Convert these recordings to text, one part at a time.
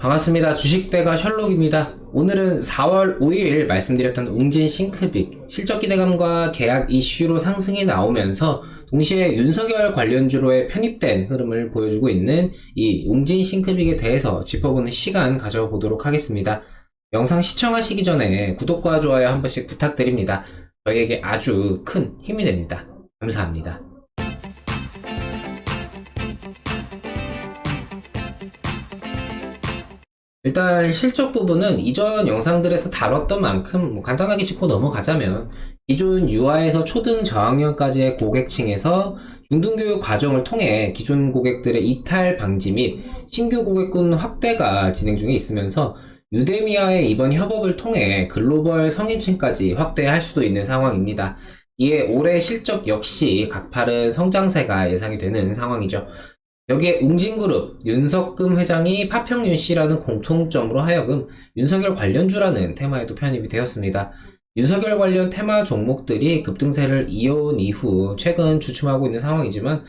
반갑습니다. 주식대가 셜록입니다. 오늘은 4월 5일 말씀드렸던 웅진 싱크빅 실적 기대감과 계약 이슈로 상승이 나오면서 동시에 윤석열 관련주로의 편입된 흐름을 보여주고 있는 이 웅진 싱크빅에 대해서 짚어보는 시간 가져보도록 하겠습니다. 영상 시청하시기 전에 구독과 좋아요 한 번씩 부탁드립니다. 저희에게 아주 큰 힘이 됩니다. 감사합니다. 일단 실적 부분은 이전 영상들에서 다뤘던 만큼 간단하게 짚고 넘어가자면 기존 유아에서 초등 저학년까지의 고객층에서 중등교육 과정을 통해 기존 고객들의 이탈 방지 및 신규 고객군 확대가 진행 중에 있으면서 유데미아의 이번 협업을 통해 글로벌 성인층까지 확대할 수도 있는 상황입니다. 이에 올해 실적 역시 가파른 성장세가 예상이 되는 상황이죠. 여기에 웅진그룹 윤석금 회장이 파평윤 씨라는 공통점으로 하여금 윤석열 관련주라는 테마에도 편입이 되었습니다. 윤석열 관련 테마 종목들이 급등세를 이어온 이후 최근 주춤하고 있는 상황이지만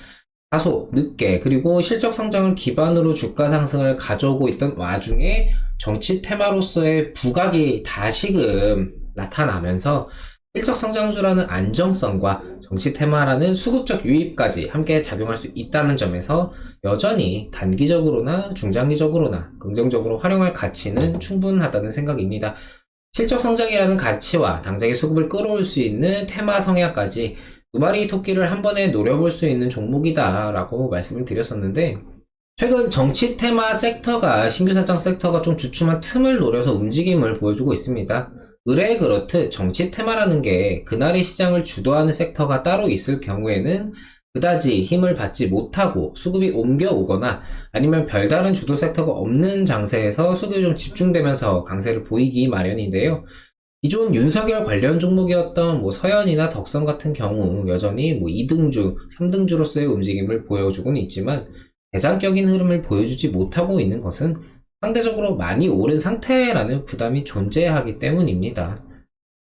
다소 늦게 그리고 실적 성장을 기반으로 주가 상승을 가져오고 있던 와중에 정치 테마로서의 부각이 다시금 나타나면서 실적 성장주라는 안정성과 정치 테마라는 수급적 유입까지 함께 작용할 수 있다는 점에서 여전히 단기적으로나 중장기적으로나 긍정적으로 활용할 가치는 충분하다는 생각입니다. 실적 성장이라는 가치와 당장의 수급을 끌어올 수 있는 테마 성향까지 두 마리 토끼를 한 번에 노려볼 수 있는 종목이다 라고 말씀을 드렸었는데, 최근 정치 테마 섹터가 신규 상장 섹터가 좀 주춤한 틈을 노려서 움직임을 보여주고 있습니다. 의뢰 그렇듯 정치 테마라는 게 그날의 시장을 주도하는 섹터가 따로 있을 경우에는 그다지 힘을 받지 못하고 수급이 옮겨오거나 아니면 별다른 주도 sek터가 없는 장세에서 수급이 좀 집중되면서 강세를 보이기 마련인데요. 기존 윤석열 관련 종목이었던 서현이나 덕선 같은 경우 여전히 2등주, 3등주로서의 움직임을 보여주고는 있지만 대장격인 흐름을 보여주지 못하고 있는 것은 상대적으로 많이 오른 상태라는 부담이 존재하기 때문입니다.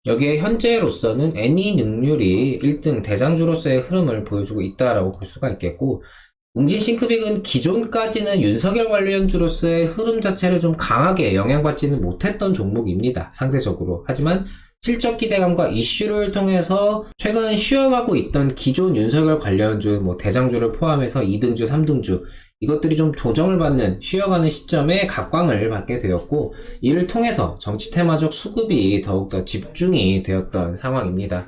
여기에 현재로서는 애니 능률이 1등 대장주로서의 흐름을 보여주고 있다라고 볼 수가 있겠고, 웅진 싱크빅은 기존까지는 윤석열 관련주로서의 흐름 자체를 좀 강하게 영향받지는 못했던 종목입니다. 상대적으로. 하지만 실적 기대감과 이슈를 통해서 최근 쉬어가고 있던 기존 윤석열 관련주, 대장주를 포함해서 2등주, 3등주 이것들이 좀 조정을 받는 쉬어가는 시점에 각광을 받게 되었고, 이를 통해서 정치 테마적 수급이 더욱더 집중이 되었던 상황입니다.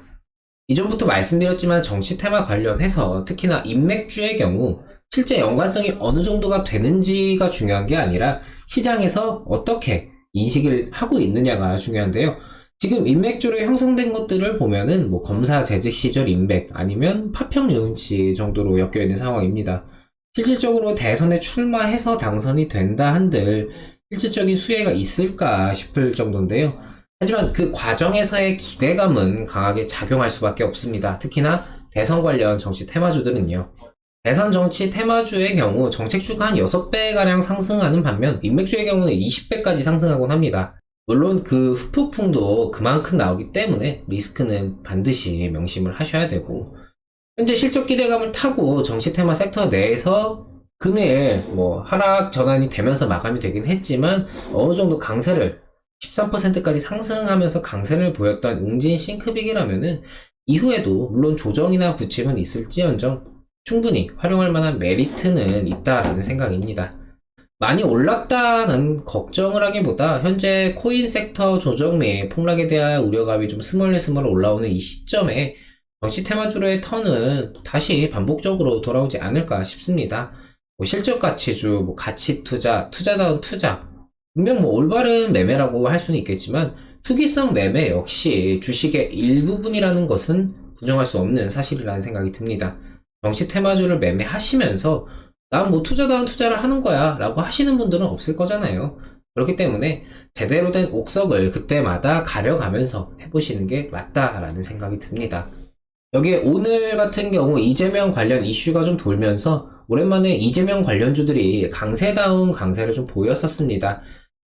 이전부터 말씀드렸지만 정치 테마 관련해서 특히나 인맥주의 경우 실제 연관성이 어느 정도가 되는지가 중요한 게 아니라 시장에서 어떻게 인식을 하고 있느냐가 중요한데요. 지금 인맥주로 형성된 것들을 보면은 검사 재직 시절 인맥 아니면 파평윤 씨 정도로 엮여있는 상황입니다. 실질적으로 대선에 출마해서 당선이 된다 한들 실질적인 수혜가 있을까 싶을 정도인데요. 하지만 그 과정에서의 기대감은 강하게 작용할 수밖에 없습니다. 특히나 대선 관련 정치 테마주들은요. 대선 정치 테마주의 경우 정책주가 한 6배가량 상승하는 반면 인맥주의 경우는 20배까지 상승하곤 합니다. 물론 그 후폭풍도 그만큼 나오기 때문에 리스크는 반드시 명심을 하셔야 되고, 현재 실적 기대감을 타고 정치 테마 섹터 내에서 금일 하락 전환이 되면서 마감이 되긴 했지만 어느 정도 강세를 13%까지 상승하면서 강세를 보였던 웅진 싱크빅이라면은 이후에도 물론 조정이나 부침은 있을지언정 충분히 활용할 만한 메리트는 있다라는 생각입니다. 많이 올랐다는 걱정을 하기보다 현재 코인 섹터 조정 및 폭락에 대한 우려감이 좀 스멀스멀 올라오는 이 시점에 정치 테마주로의 턴은 다시 반복적으로 돌아오지 않을까 싶습니다. 실적 가치주, 가치 투자, 투자다운 투자, 분명 올바른 매매라고 할 수는 있겠지만 투기성 매매 역시 주식의 일부분이라는 것은 부정할 수 없는 사실이라는 생각이 듭니다. 정치 테마주를 매매하시면서 난 투자다운 투자를 하는 거야 라고 하시는 분들은 없을 거잖아요. 그렇기 때문에 제대로 된 옥석을 그때마다 가려가면서 해보시는 게 맞다라는 생각이 듭니다. 여기에 오늘 같은 경우 이재명 관련 이슈가 좀 돌면서 오랜만에 이재명 관련주들이 강세다운 강세를 좀 보였었습니다.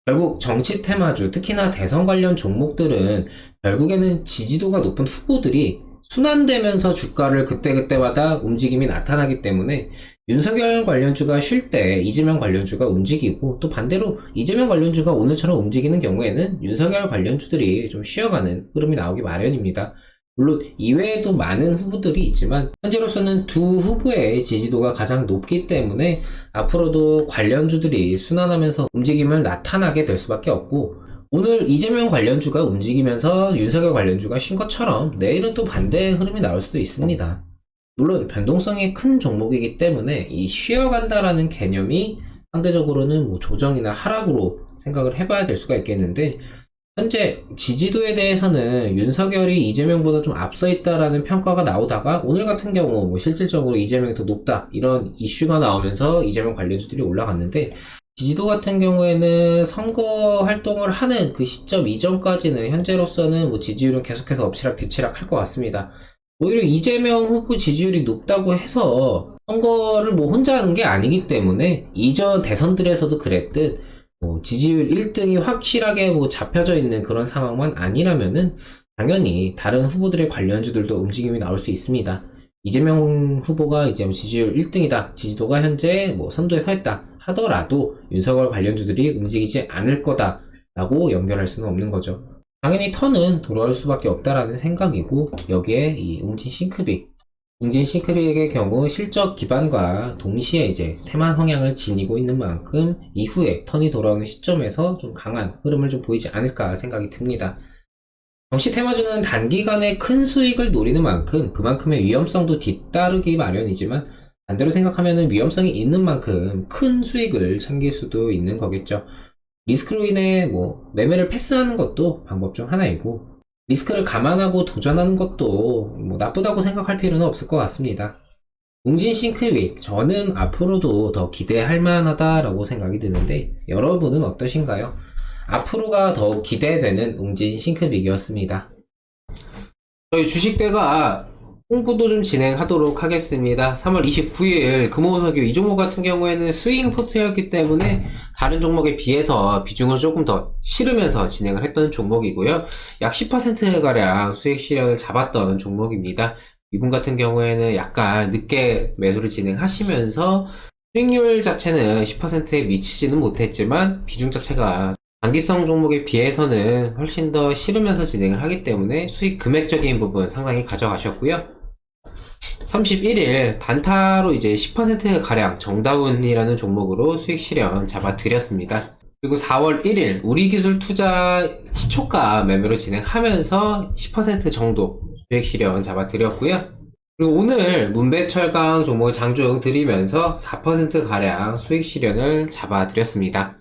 결국 정치 테마주, 특히나 대선 관련 종목들은 결국에는 지지도가 높은 후보들이 순환되면서 주가를 그때그때마다 움직임이 나타나기 때문에 윤석열 관련주가 쉴 때 이재명 관련주가 움직이고, 또 반대로 이재명 관련주가 오늘처럼 움직이는 경우에는 윤석열 관련주들이 좀 쉬어가는 흐름이 나오기 마련입니다. 물론 이외에도 많은 후보들이 있지만 현재로서는 두 후보의 지지도가 가장 높기 때문에 앞으로도 관련주들이 순환하면서 움직임을 나타나게 될 수밖에 없고, 오늘 이재명 관련주가 움직이면서 윤석열 관련주가 쉰 것처럼 내일은 또 반대의 흐름이 나올 수도 있습니다. 물론 변동성이 큰 종목이기 때문에 이 쉬어간다라는 개념이 상대적으로는 뭐 조정이나 하락으로 생각을 해봐야 될 수가 있겠는데, 현재 지지도에 대해서는 윤석열이 이재명보다 좀 앞서 있다라는 평가가 나오다가 오늘 같은 경우 뭐 실질적으로 이재명이 더 높다 이런 이슈가 나오면서 이재명 관련주들이 올라갔는데, 지지도 같은 경우에는 선거 활동을 하는 그 시점 이전까지는 현재로서는 뭐 지지율은 계속해서 엎치락 뒤치락 할 것 같습니다. 오히려 이재명 후보 지지율이 높다고 해서 선거를 뭐 혼자 하는 게 아니기 때문에 이전 대선들에서도 그랬듯 뭐 지지율 1등이 확실하게 뭐 잡혀져 있는 그런 상황만 아니라면은 당연히 다른 후보들의 관련주들도 움직임이 나올 수 있습니다. 이재명 후보가 이제 지지율 1등이다, 지지도가 현재 뭐 선두에 서 있다 하더라도 윤석열 관련주들이 움직이지 않을 거다라고 연결할 수는 없는 거죠. 당연히 턴은 돌아올 수밖에 없다라는 생각이고, 여기에 이 웅진 싱크빅의 경우 실적 기반과 동시에 이제 테마 성향을 지니고 있는 만큼 이후에 턴이 돌아오는 시점에서 좀 강한 흐름을 좀 보이지 않을까 생각이 듭니다. 정시 테마주는 단기간에 큰 수익을 노리는 만큼 그만큼의 위험성도 뒤따르기 마련이지만, 반대로 생각하면 위험성이 있는 만큼 큰 수익을 챙길 수도 있는 거겠죠. 리스크로 인해 뭐 매매를 패스하는 것도 방법 중 하나이고, 리스크를 감안하고 도전하는 것도 뭐 나쁘다고 생각할 필요는 없을 것 같습니다. 웅진 싱크빅, 저는 앞으로도 더 기대할 만하다라고 생각이 드는데 여러분은 어떠신가요? 앞으로가 더욱 기대되는 웅진 싱크빅이었습니다. 저희 주식대가 홍보도 좀 진행하도록 하겠습니다. 3월 29일 금호석유 이 종목 같은 경우에는 스윙 포트였기 때문에 다른 종목에 비해서 비중을 조금 더 실으면서 진행을 했던 종목이고요. 약 10%가량 수익 실현을 잡았던 종목입니다. 이분 같은 경우에는 약간 늦게 매수를 진행하시면서 수익률 자체는 10%에 미치지는 못했지만 비중 자체가 단기성 종목에 비해서는 훨씬 더 실으면서 진행을 하기 때문에 수익 금액적인 부분 상당히 가져가셨고요. 31일 단타로 이제 10%가량 정다운이라는 종목으로 수익 실현 잡아드렸습니다. 그리고 4월 1일 우리기술 투자 시초가 매매로 진행하면서 10% 정도 수익 실현 잡아드렸고요. 그리고 오늘 문배철강 종목 장중 드리면서 4%가량 수익 실현을 잡아드렸습니다.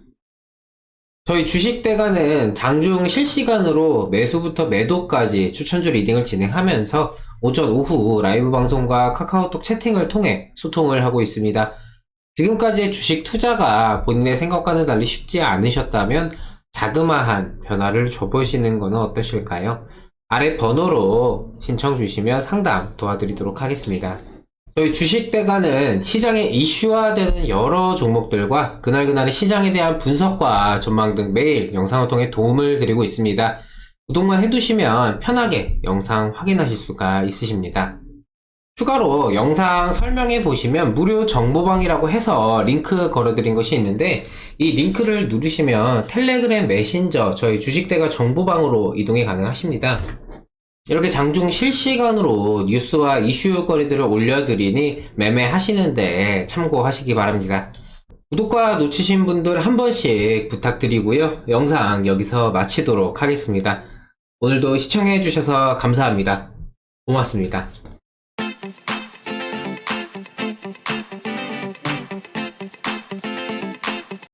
저희 주식대가는 장중 실시간으로 매수부터 매도까지 추천주 리딩을 진행하면서 오전 오후 라이브 방송과 카카오톡 채팅을 통해 소통을 하고 있습니다. 지금까지의 주식 투자가 본인의 생각과는 달리 쉽지 않으셨다면 자그마한 변화를 줘보시는 것은 어떠실까요? 아래 번호로 신청 주시면 상담 도와드리도록 하겠습니다. 저희 주식대가는 시장에 이슈화되는 여러 종목들과 그날그날의 시장에 대한 분석과 전망 등 매일 영상을 통해 도움을 드리고 있습니다. 구독만 해두시면 편하게 영상 확인하실 수가 있으십니다. 추가로 영상 설명해 보시면 무료 정보방이라고 해서 링크 걸어드린 것이 있는데, 이 링크를 누르시면 텔레그램 메신저 저희 주식대가 정보방으로 이동이 가능하십니다. 이렇게 장중 실시간으로 뉴스와 이슈거리들을 올려드리니 매매하시는데 참고하시기 바랍니다. 구독과 놓치신 분들 한 번씩 부탁드리고요. 영상 여기서 마치도록 하겠습니다. 오늘도 시청해주셔서 감사합니다. 고맙습니다.